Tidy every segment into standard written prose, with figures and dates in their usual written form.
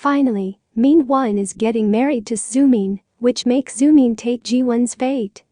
Finally, Min-won is getting married to Soo-min, which makes Soo-min take Ji-won's fate.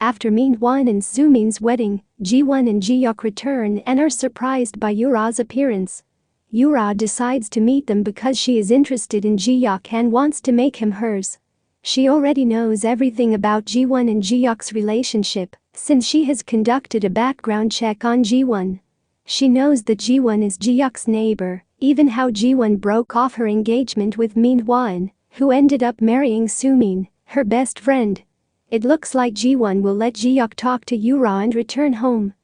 After Min-won and Soo-min's wedding, Ji-won and Ji-hyuk return and are surprised by Yura's appearance. Yura decides to meet them because she is interested in Ji-hyuk and wants to make him hers. She already knows everything about Ji-won and Ji-hyuk's relationship since she has conducted a background check on Ji-won. She knows that Ji-won is Ji-hyuk's neighbor, even how Ji-won broke off her engagement with Min-won, who ended up marrying Soo-min, her best friend. It looks like Ji-won will let Ji-hyuk talk to Yura and return home.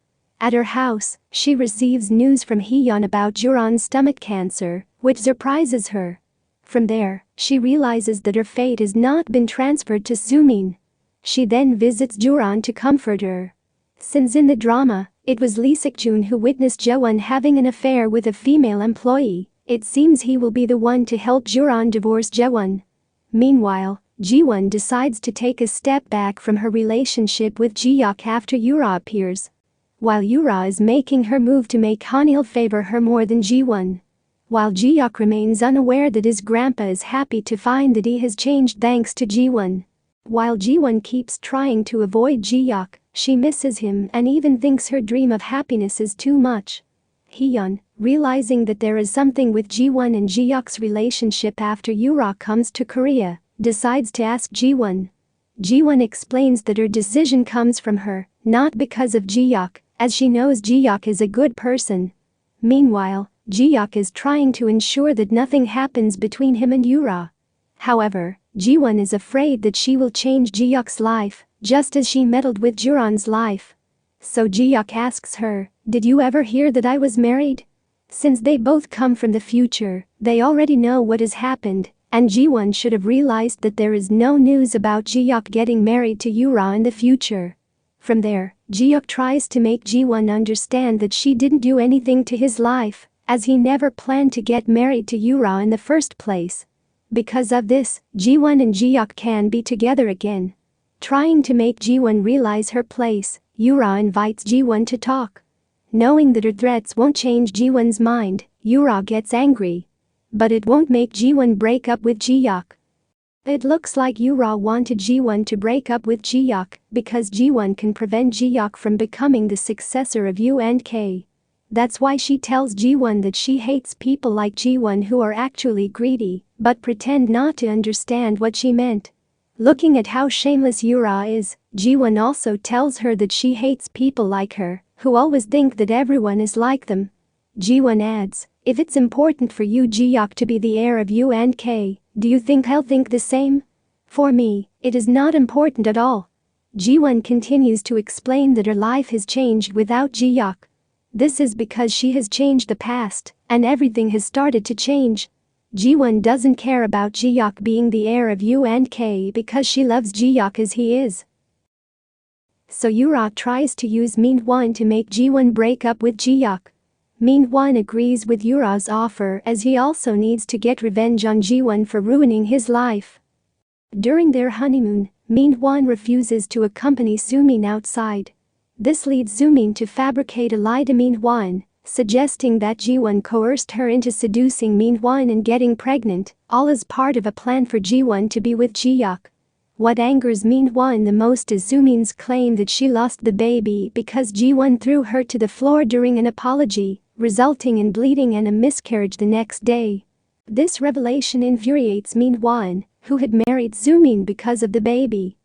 At her house, she receives news from Hee-yeon about Juran's stomach cancer, which surprises her. From there, she realizes that her fate has not been transferred to Soo-min. She then visits Juran to comfort her. Since in the drama, it was Lee Sik-jun who witnessed Jaewon having an affair with a female employee, it seems he will be the one to help Juran divorce Jaewon. Meanwhile, Ji-won decides to take a step back from her relationship with Ji-hyuk after Yura appears. While Yura is making her move to make Hanil favor her more than Ji-won. While Ji-hyuk remains unaware that his grandpa is happy to find that he has changed thanks to Ji-won. While Ji-won keeps trying to avoid Ji-hyuk, she misses him and even thinks her dream of happiness is too much. Hee-yeon, realizing that there is something with Ji-won and Ji-hyuk's relationship after Yura comes to Korea, decides to ask Ji-won. Ji-won explains that her decision comes from her, not because of Ji-hyuk, as she knows Ji-hyuk is a good person. Meanwhile, Ji-hyuk is trying to ensure that nothing happens between him and Yura. However, Ji-won is afraid that she will change Ji-hyuk's life, just as she meddled with Juran's life. So Ji-hyuk asks her, "Did you ever hear that I was married?" Since they both come from the future, they already know what has happened, and Ji-won should have realized that there is no news about Ji-hyuk getting married to Yura in the future. From there, Ji-hyuk tries to make Ji-won understand that she didn't do anything to his life, as he never planned to get married to Yura in the first place. Because of this, Ji-won and Ji-hyuk can be together again. Trying to make Ji-won realize her place, Yura invites Ji-won to talk. Knowing that her threats won't change Ji-won's mind, Yura gets angry. But it won't make Ji-won break up with Ji-hyuk. It looks like Yura wanted Ji-won to break up with Ji-hyuk because Ji-won can prevent Ji-hyuk from becoming the successor of ENG. That's why she tells Ji-won that she hates people like Ji-won who are actually greedy but pretend not to understand what she meant. Looking at how shameless Yura is, Ji-won also tells her that she hates people like her who always think that everyone is like them. Ji-won adds, "If it's important for you Ji-hyuk to be the heir of ENG, do you think I'll think the same? For me, it is not important at all." Ji-won continues to explain that her life has changed without Ji-hyuk. This is because she has changed the past, and everything has started to change. Ji-won doesn't care about Ji-hyuk being the heir of ENG because she loves Ji-hyuk as he is. So Yura tries to use Min-won to make Ji-won break up with Ji-hyuk. Min-won agrees with Yura's offer as he also needs to get revenge on Ji-won for ruining his life. During their honeymoon, Min-won refuses to accompany Soo-min outside. This leads Soo-min to fabricate a lie to Min-won, suggesting that Ji-won coerced her into seducing Min-won and getting pregnant, all as part of a plan for Ji-won to be with Ji-hyuk. What angers Min-won the most is Soo-min's claim that she lost the baby because Ji-won threw her to the floor during an apology, resulting in bleeding and a miscarriage the next day. This revelation infuriates Min-won, who had married Soo-min because of the baby.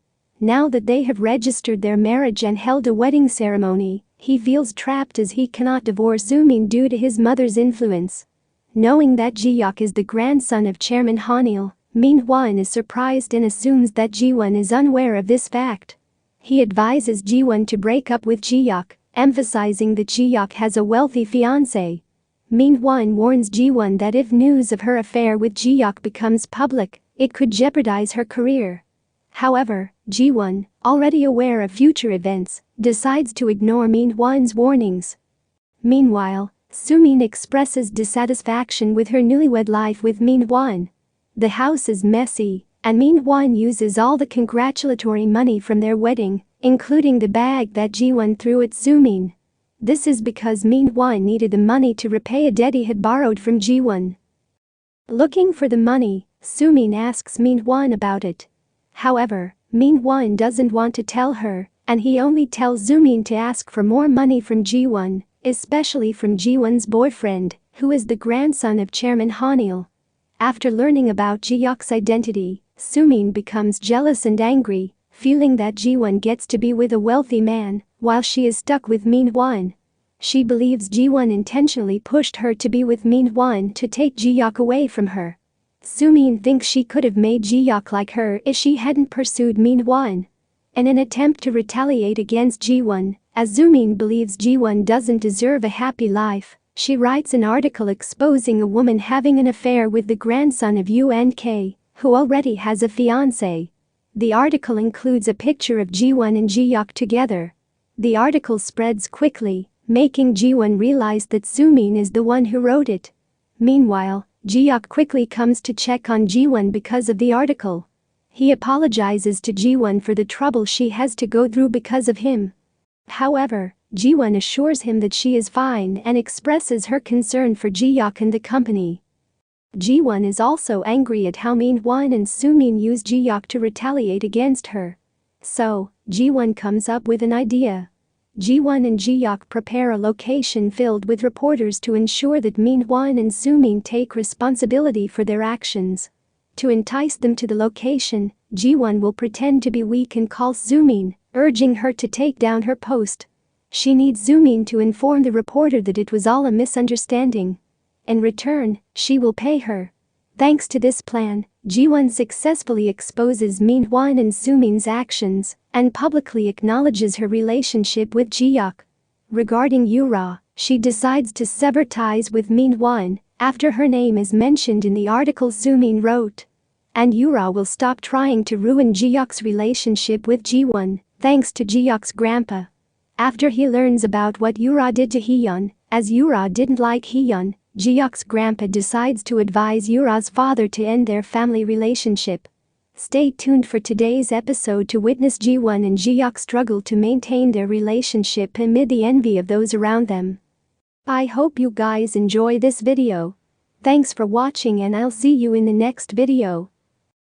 Now that they have registered their marriage and held a wedding ceremony, he feels trapped as he cannot divorce Soo-min due to his mother's influence. Knowing that Ji-hyuk is the grandson of Chairman Hanil, Min-won is surprised and assumes that Ji-won is unaware of this fact. He advises Ji-won to break up with Ji-hyuk, emphasizing that Ji-hyuk has a wealthy fiancé. Min-won warns Ji-won that if news of her affair with Ji-hyuk becomes public, it could jeopardize her career. However, Ji-won, already aware of future events, decides to ignore Min-won's warnings. Meanwhile, Soo-min expresses dissatisfaction with her newlywed life with Min-won. The house is messy, and Min-won uses all the congratulatory money from their wedding, including the bag that Ji-won threw at Soo-min. This is because Min-won needed the money to repay a debt he had borrowed from Ji-won. Looking for the money, Sumin asks Min-won about it. However, Min-won doesn't want to tell her, and he only tells Sumin to ask for more money from Ji-won, especially from Ji-won's boyfriend, who is the grandson of Chairman Hanil. After learning about Ji-hyuk's identity, Sumin becomes jealous and angry, feeling that Ji-won gets to be with a wealthy man, while she is stuck with Min-won. She believes Ji-won intentionally pushed her to be with Min-won to take Ji-hyuk away from her. Sumin thinks she could have made Ji-hyuk like her if she hadn't pursued Min-won. In an attempt to retaliate against Ji-won, as Sumin believes Ji-won doesn't deserve a happy life, she writes an article exposing a woman having an affair with the grandson of ENG, who already has a fiancé. The article includes a picture of Ji-won and Ji-hyuk together. The article spreads quickly, making Ji-won realize that Sumin is the one who wrote it. Meanwhile, Ji-hyuk quickly comes to check on Ji-won because of the article. He apologizes to Ji-won for the trouble she has to go through because of him. However, Ji-won assures him that she is fine and expresses her concern for Ji-hyuk and the company. Ji-won is also angry at how Min-won and Sumin use Ji-hyuk to retaliate against her. So, Ji-won comes up with an idea. Ji-won and Ji-hyuk prepare a location filled with reporters to ensure that Min-won and Sumin take responsibility for their actions. To entice them to the location, Ji-won will pretend to be weak and call Sumin, urging her to take down her post. She needs Sumin to inform the reporter that it was all a misunderstanding. In return, she will pay her. Thanks to this plan, Ji-won successfully exposes Min-won and Sumin's actions and publicly acknowledges her relationship with Ji-hyuk. Regarding Yura, she decides to sever ties with Min-won after her name is mentioned in the article Sumin wrote. And Yura will stop trying to ruin Ji-hyuk's relationship with Ji-won, thanks to Ji-hyuk's grandpa. After he learns about what Yura did to Hyun, as Yura didn't like Hyun, Ji-hyuk's grandpa decides to advise Yura's father to end their family relationship. Stay tuned for today's episode to witness Ji-won and Ji-hyuk struggle to maintain their relationship amid the envy of those around them. I hope you guys enjoy this video. Thanks for watching and I'll see you in the next video.